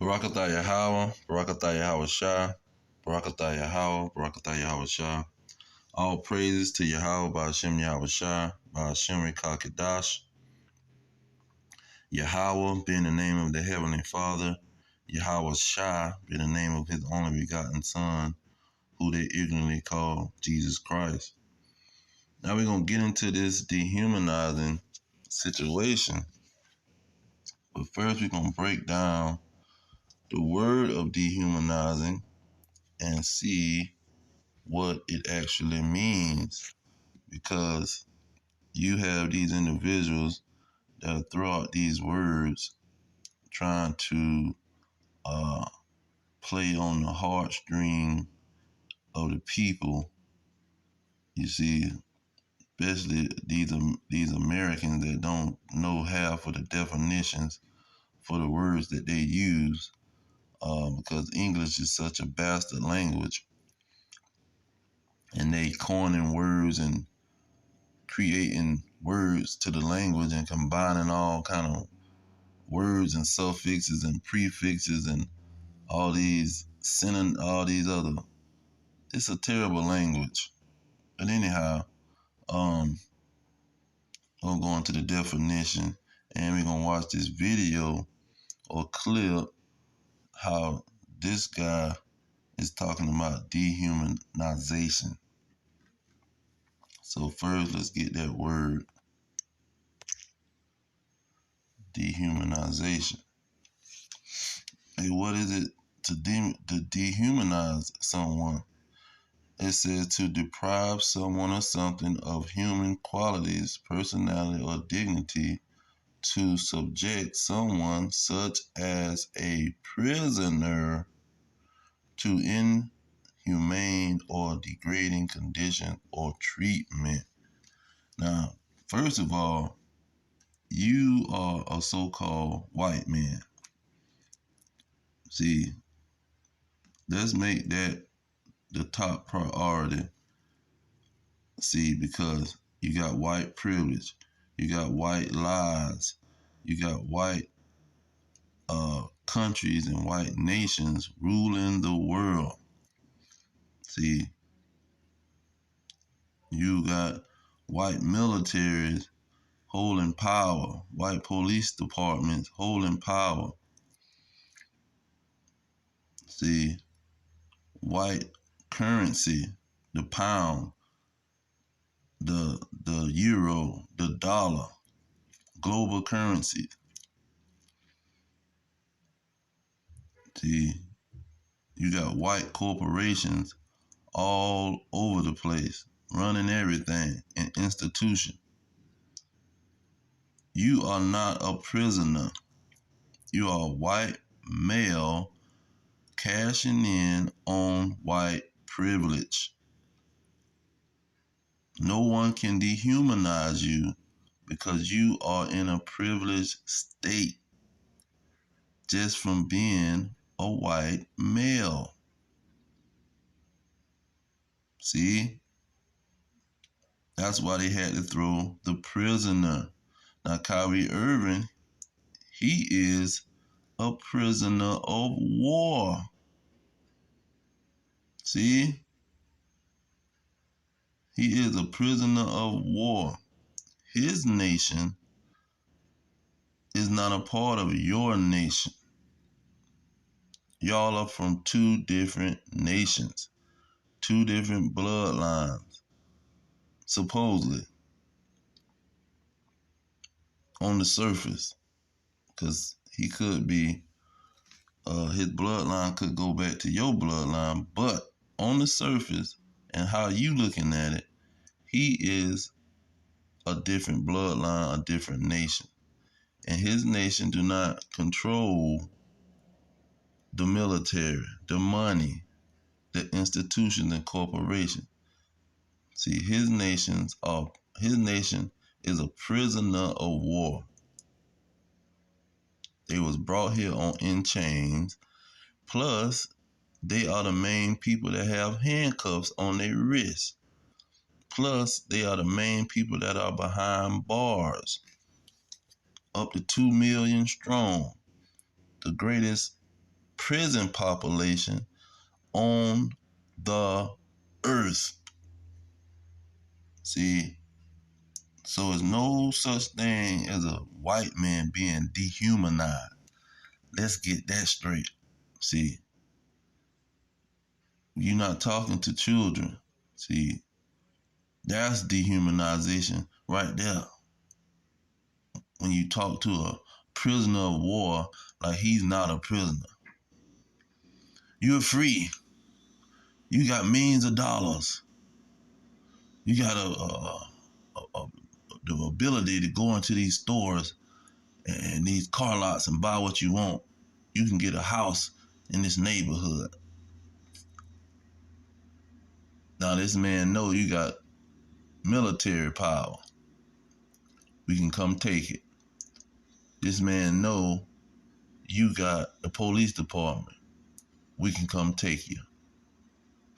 Barakatah Yahweh, Barakatah Yahweh Shah, Barakatah Yahweh, Barakatah Yahweh Shah. All praises to Yahweh by Hashem Yahweh Shah, by Hashem Rekakadash. Yahweh being the name of the Heavenly Father, Yahweh Shah being the name of His only begotten Son, who they ignorantly call Jesus Christ. Now we're going to get into this dehumanizing situation. But first we're going to break down the word of dehumanizing and see what it actually means. Because you have these individuals that throw out these words trying to play on the heartstring of the people. You see, especially these Americans that don't know half of the definitions for the words that they use, because English is such a bastard language, and they coining words and creating words to the language and combining all kind of words and suffixes and prefixes and all these other. It's a terrible language. But anyhow, we'll go into the definition, and we're gonna watch this video or clip how this guy is talking about dehumanization. So first, let's get that word, dehumanization. Hey, what is it to dehumanize someone? It says to deprive someone or something of human qualities, personality, or dignity, to subject someone, such as a prisoner, to inhumane or degrading condition or treatment. Now, first of all, you are a so-called white man. See, let's make that the top priority. See, because you got white privilege, you got white lies, you got white countries and white nations ruling the world. See, you got white militaries holding power, white police departments holding power. See, white currency, the pound, the euro, the dollar, global currency. See, you got white corporations all over the place, running everything, an institution. You are not a prisoner. You are a white male cashing in on white privilege. No one can dehumanize you because you are in a privileged state just from being a white male. See? That's why they had to throw the prisoner. Now, KYRIE, he is a prisoner of war. See? He is a prisoner of war. His nation is not a part of your nation. Y'all are from two different nations, two different bloodlines, supposedly, on the surface, because he could be, his bloodline could go back to your bloodline, but on the surface and how you looking at it, he is a different bloodline, a different nation. And his nation do not control the military, the money, the institutions and corporations. See, his nation is a prisoner of war. They was brought here in chains. Plus, they are the main people that have handcuffs on their wrists. Plus, they are the main people that are behind bars. Up to 2 million strong. The greatest prison population on the earth. See, so there's no such thing as a white man being dehumanized. Let's get that straight. See, you're not talking to children. See, that's dehumanization right there. When you talk to a prisoner of war like he's not a prisoner. You're free. You got millions of dollars. You got the ability to go into these stores and these car lots and buy what you want. You can get a house in this neighborhood. Now this man know you got military power. We can come take it. This man know you got the police department. We can come take you.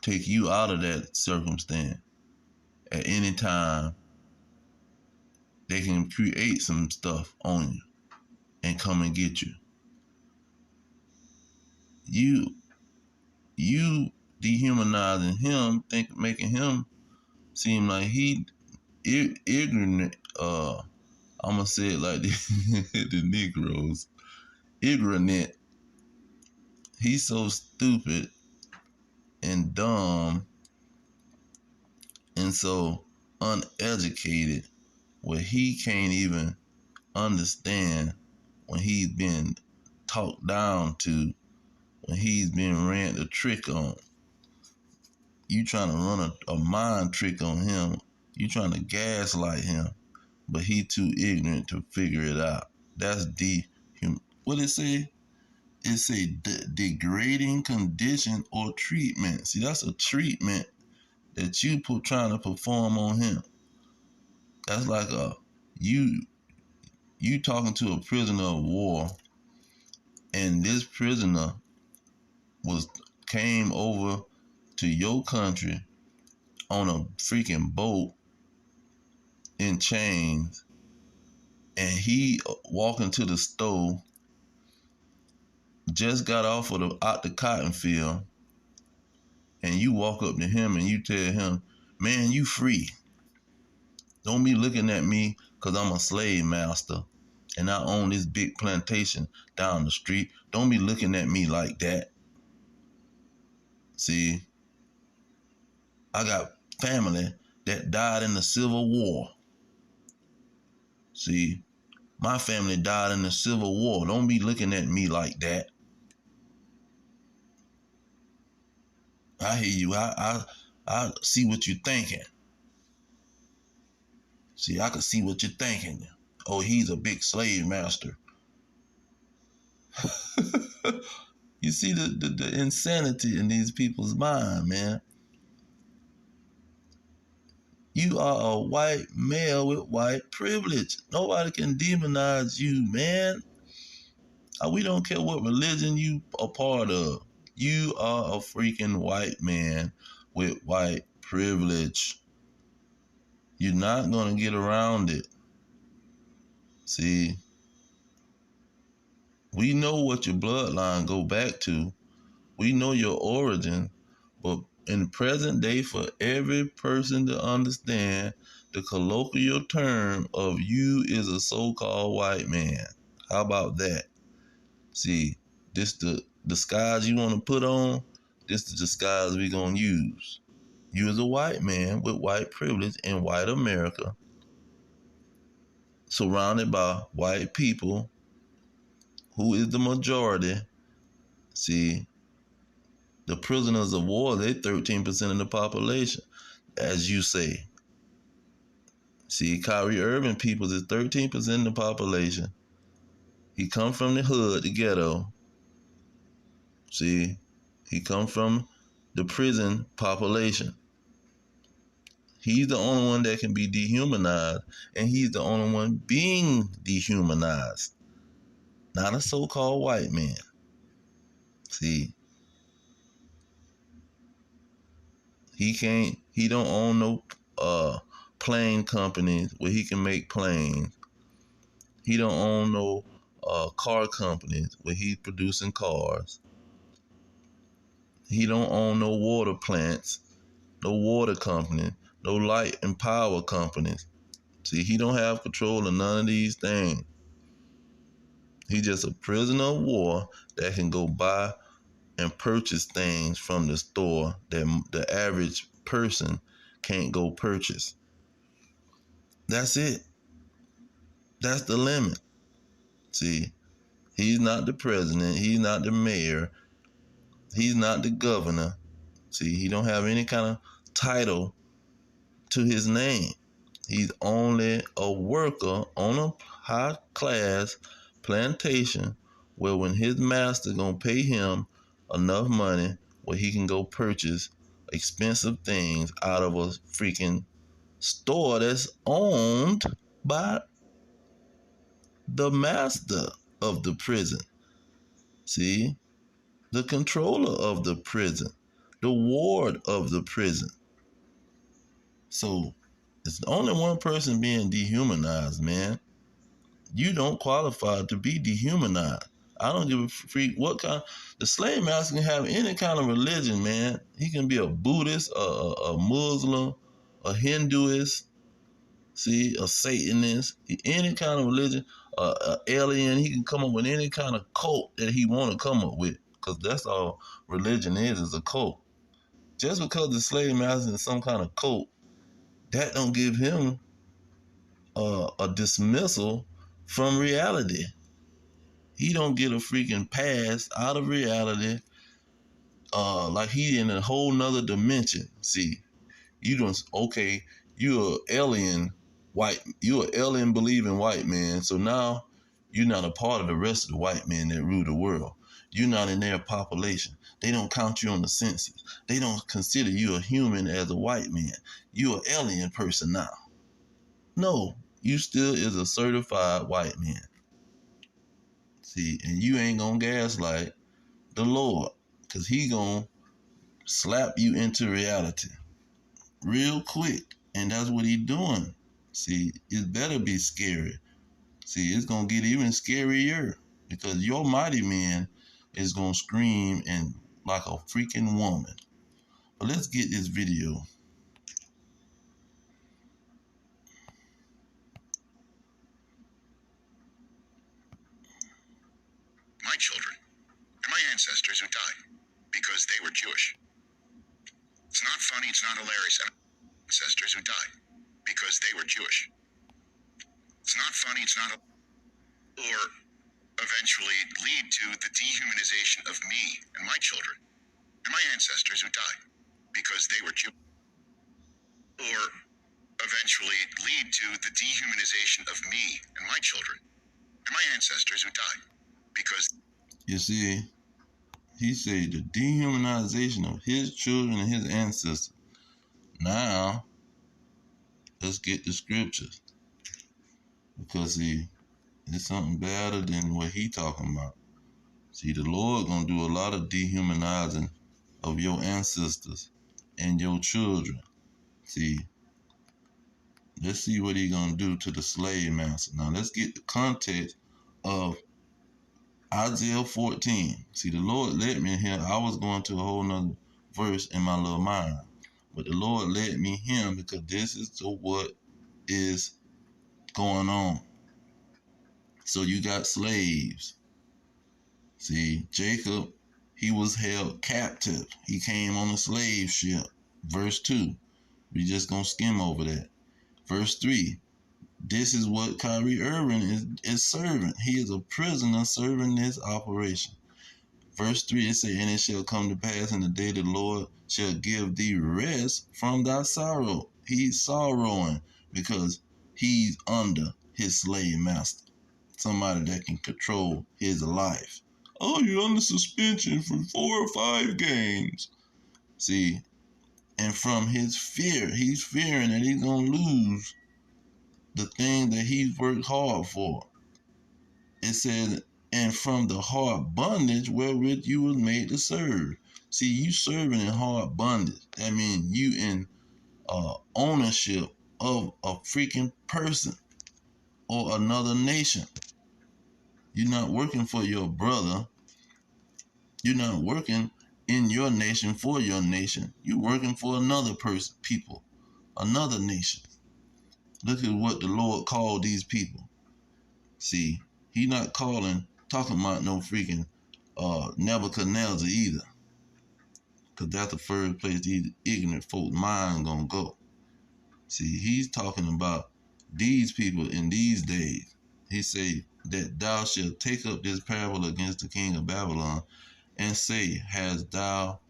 Take you out of that circumstance. At any time, they can create some stuff on you and come and get you. You dehumanizing him, making him seem like he ignorant. I'm gonna say it like this, the Negroes, ignorant. He's so stupid and dumb and so uneducated where he can't even understand when he's been talked down to, when he's been ran a trick on. You trying to run a mind trick on him. You trying to gaslight him, but he too ignorant to figure it out. That's what it say? It say degrading condition or treatment. See, that's a treatment that you trying to perform on him. That's like you talking to a prisoner of war, and this prisoner came over to your country on a freaking boat in chains, and he walking to the store, just got off out the cotton field, and you walk up to him and you tell him, man, you free. Don't be looking at me because I'm a slave master and I own this big plantation down the street. Don't be looking at me like that. See, I got family that died in the Civil War. See, my family died in the Civil War. Don't be looking at me like that. I hear you. I see what you're thinking. See, I can see what you're thinking. Oh, he's a big slave master. You see the insanity in these people's mind, man. You are a white male with white privilege. Nobody can demonize you, man. We don't care what religion you are part of. You are a freaking white man with white privilege. You're not going to get around it. See, we know what your bloodline go back to. We know your origin, but in present day, for every person to understand, the colloquial term of you is a so-called white man. How about that? See, this the disguise you want to put on, this the disguise we gonna use. You as a white man with white privilege in white America, surrounded by white people who is the majority. See, the prisoners of war, they 13% of the population, as you say. See, KYRIE Irving peoples is 13% of the population. He come from the hood, the ghetto. See, he come from the prison population. He's the only one that can be dehumanized, and he's the only one being dehumanized. Not a so-called white man. See, he don't own no plane companies where he can make planes. He don't own no car companies where he's producing cars. He don't own no water plants, no water company, no light and power companies. See, he don't have control of none of these things. He's just a prisoner of war that can go buy and purchase things from the store that the average person can't go purchase. That's it. That's the limit. See, he's not the president. He's not the mayor. He's not the governor. See, he don't have any kind of title to his name. He's only a worker on a high class plantation where when his master gonna pay him enough money where he can go purchase expensive things out of a freaking store that's owned by the master of the prison. See? The controller of the prison, the ward of the prison. So it's only one person being dehumanized, man. You don't qualify to be dehumanized. I don't give a freak what kind. The slave master can have any kind of religion, man. He can be a Buddhist, a Muslim, a Hinduist, see, a Satanist, any kind of religion, an alien. He can come up with any kind of cult that he want to come up with, because that's all religion is a cult. Just because the slave master is some kind of cult, that don't give him a dismissal from reality. He don't get a freaking pass out of reality, like he in a whole nother dimension. See, you don't, okay, you're an alien believing white man, so now you're not a part of the rest of the white men that rule the world. You're not in their population. They don't count you on the census. They don't consider you a human as a white man. You're an alien person now. No, you still is a certified white man. See, and you ain't gonna gaslight the Lord, because he gonna slap you into reality real quick. And that's what he doing. See, it better be scary. See, it's gonna get even scarier, because your mighty man is gonna scream and like a freaking woman. But let's get this video. My children and my ancestors who died because they were Jewish. It's not funny, it's not hilarious. Ancestors who died because they were Jewish. It's not funny, it's not, or eventually lead to the dehumanization of me and my children and my ancestors who died because they were Jewish. Or eventually lead to the dehumanization of me and my children and my ancestors who died because, you see, he said the dehumanization of his children and his ancestors. Now, let's get the scriptures, because see, it's something better than what he talking about. See, the Lord gonna do a lot of dehumanizing of your ancestors and your children. See, let's see what he gonna do to the slave master. Now let's get the context of Isaiah 14. See, the Lord led me here. I was going to a whole nother verse in my little mind, but the Lord led me here because this is what is going on. So you got slaves. See, Jacob, he was held captive. He came on a slave ship. Verse 2, we just gonna skim over that. Verse 3, this is what KYRIE is serving. He is a prisoner serving this operation. Verse 3, it says, and it shall come to pass in the day the Lord shall give thee rest from thy sorrow. He's sorrowing because he's under his slave master, somebody that can control his life. Oh, you're under suspension for 4 or 5 games. See, and from his fear, he's fearing that he's going to lose the thing that he's worked hard for. It says, and from the hard bondage wherewith you was made to serve. See, you serving in hard bondage. That means you in ownership of a freaking person or another nation. You're not working for your brother. You're not working in your nation for your nation. You working for another person, people, another nation. Look at what the Lord called these people. See, he not talking about no freaking Nebuchadnezzar either. Because that's the first place these ignorant folks' mind gonna go. See, he's talking about these people in these days. He say that thou shalt take up this parable against the king of Babylon and say, how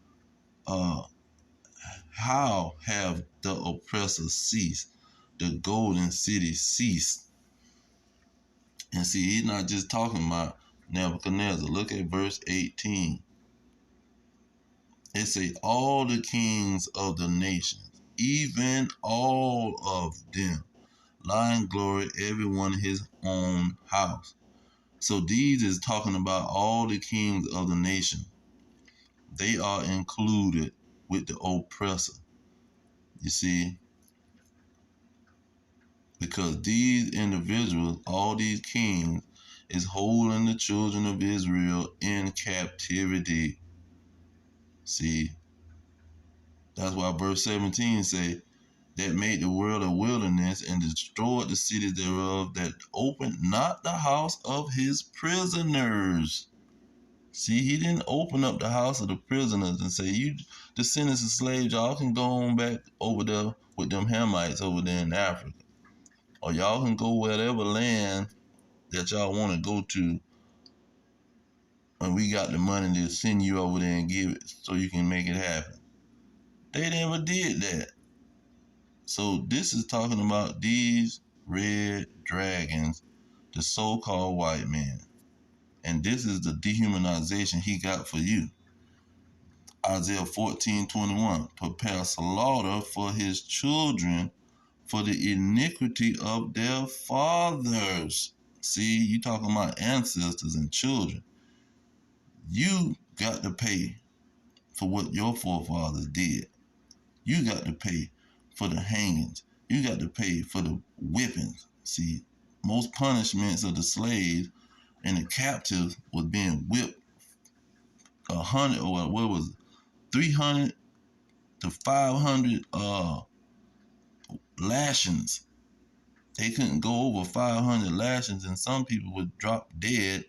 have the oppressor ceased? The golden city ceased. And see, he's not just talking about Nebuchadnezzar. Look at verse 18. It say, all the kings of the nations, even all of them, lie in glory, everyone in his own house. So these is talking about all the kings of the nation. They are included with the oppressor. You see, because these individuals, all these kings, is holding the children of Israel in captivity. See, that's why verse 17 say, that made the world a wilderness and destroyed the cities thereof, that opened not the house of his prisoners. See, he didn't open up the house of the prisoners and say, you descendants of slaves, y'all can go on back over there with them Hamites over there in Africa. Or y'all can go whatever land that y'all want to go to, and we got the money to send you over there and give it so you can make it happen. They never did that. So this is talking about these red dragons, the so-called white man. And this is the dehumanization he got for you. Isaiah 14:21, prepare slaughter for his children for the iniquity of their fathers. See, you talking about ancestors and children. You got to pay for what your forefathers did. You got to pay for the hangings. You got to pay for the whippings. See, most punishments of the slaves and the captives was being whipped 100 or what was it, 300 to 500 lashings. They couldn't go over 500 lashings, and some people would drop dead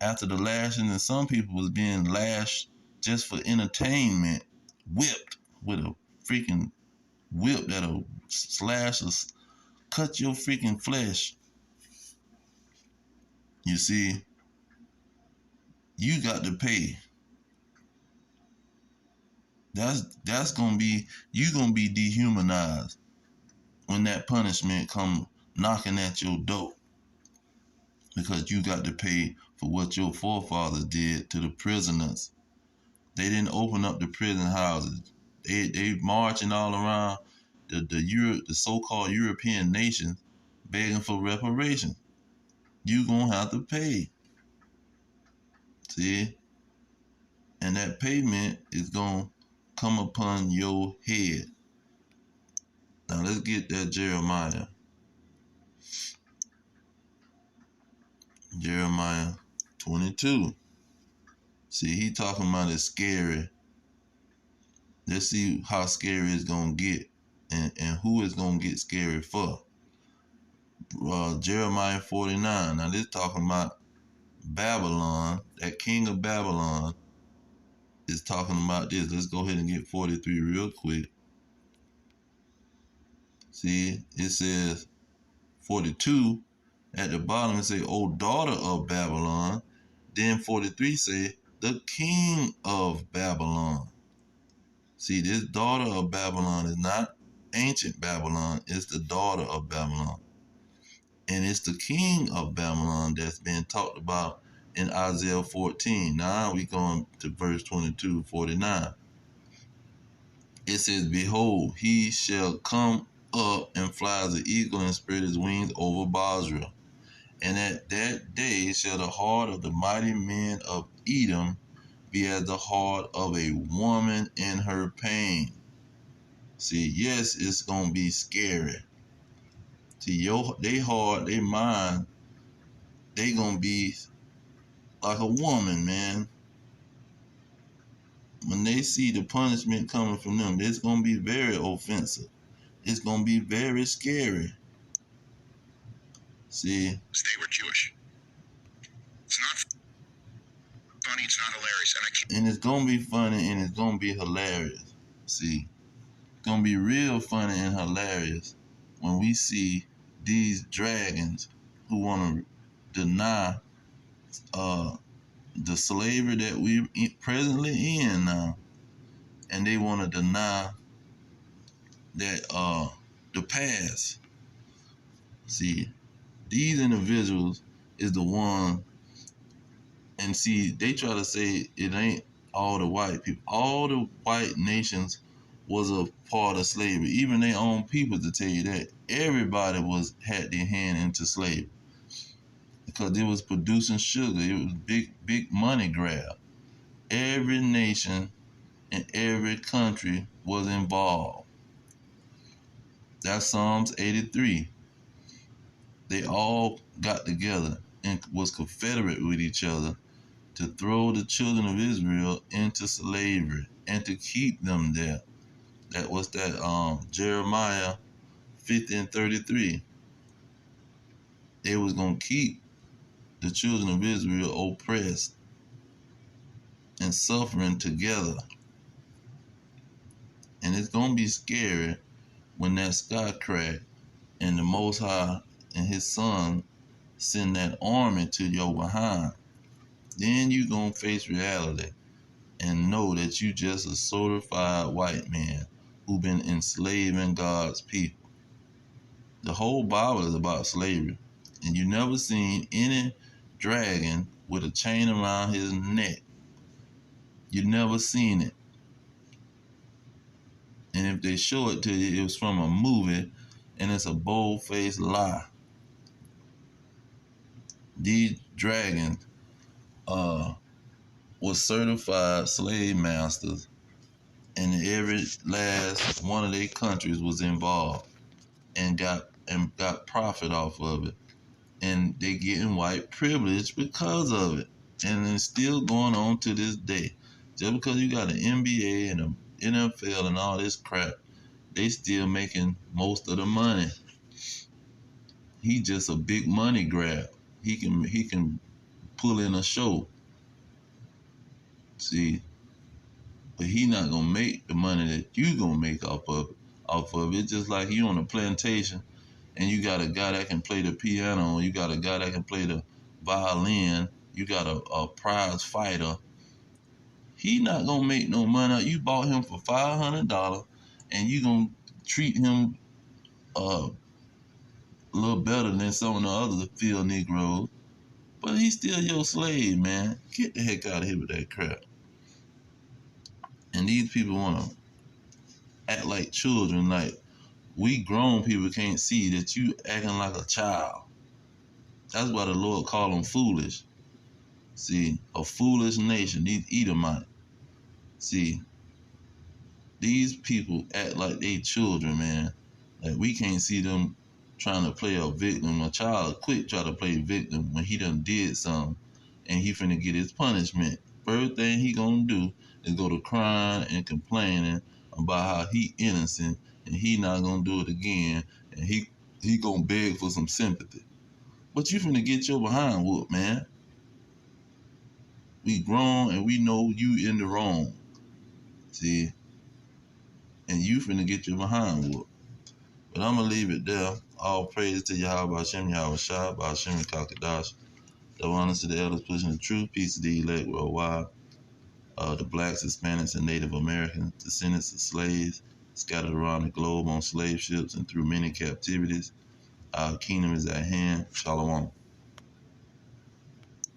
after the lashing, and some people was being lashed just for entertainment, whipped with a freaking whip that'll slash or cut your freaking flesh. You see, you got to pay. That's gonna be, you gonna be dehumanized when that punishment come knocking at your door, because you got to pay for what your forefathers did to the prisoners. They didn't open up the prison houses. They marching all around the so-called European nations begging for reparations. You gonna have to pay. See? And that payment is gonna come upon your head. Now let's get that Jeremiah. Jeremiah 22. See, he talking about it's scary. Let's see how scary it's gonna get, and who it's gonna get scary for. Jeremiah 49. Now this talking about Babylon. That king of Babylon is talking about this. Let's go ahead and get 43 real quick. See, it says 42 at the bottom. It say, "O daughter of Babylon." Then 43 say, "The king of Babylon." See, this daughter of Babylon is not ancient Babylon. It's the daughter of Babylon. And it's the king of Babylon that's being talked about in Isaiah 14. Now we going to verse 22, 49. It says, "Behold, he shall come up and fly as an eagle and spread his wings over Basra. And at that day shall the heart of the mighty men of Edom be as the heart of a woman in her pain." See, yes, it's going to be scary. See, they heart, they mind, they going to be like a woman, man. when they see the punishment coming from them, it's going to be very offensive. It's going to be very scary. See? They were Jewish. It's not funny, it's not hilarious, and it's going to be funny and it's going to be hilarious. See? It's going to be real funny and hilarious when we see these dragons who want to deny the slavery that we're presently in now, and they want to deny that the past. See, these individuals is the one, and see, they try to say it ain't all the white people. All the white nations was a part of slavery. Even their own people, to tell you that. Everybody had their hand into slavery because it was producing sugar. It was big money grab. Every nation and every country was involved. That's Psalms 83. They all got together and was confederate with each other to throw the children of Israel into slavery and to keep them there. That was that Jeremiah 50 and 33. They was going to keep the children of Israel oppressed and suffering together. And it's going to be scary when that sky crack and the Most High and his son send that army to your behind. Then you going to face reality and know that you just a certified white man who been enslaving God's people. The whole Bible is about slavery. And you never seen any dragon with a chain around his neck. You never seen it. And if they show it to you, it was from a movie, and it's a bold-faced lie. These dragons were certified slave masters, and every last one of their countries was involved and got profit off of it. And they getting white privilege because of it. And it's still going on to this day. Just because you got an NBA and an NFL and all this crap, they still making most of the money. He just a big money grab. He can pull in a show. See, but he not gonna make the money that you gonna make off of it. It's just like you on a plantation and you got a guy that can play the piano, you got a guy that can play the violin, you got a prize fighter. He not gonna make no money. You bought him for $500 and you gonna treat him a little better than some of the other field Negroes. But he's still your slave, man. Get the heck out of here with that crap. And these people want to act like children, like we grown people can't see that you acting like a child. That's why the Lord called them foolish. See, a foolish nation, these Edomites. See, these people act like they children, man. Like we can't see them trying to play a victim. A child quick try to play victim when he done did something and he finna get his punishment. First thing he gonna do is go to crying and complaining about how he innocent and he not gonna do it again, and he gonna beg for some sympathy. But you finna get your behind whooped, man. We grown and we know you in the wrong. See? And you finna get your behind whooped. But I'm gonna leave it there. All praise to Yahweh Hashem, Yahweh Shah, Hashem Kakadash. The honors to the elders pushing the truth. Peace to the elect worldwide. The blacks, Hispanics, and Native Americans, descendants of slaves, scattered around the globe on slave ships and through many captivities. Our kingdom is at hand. Shalom.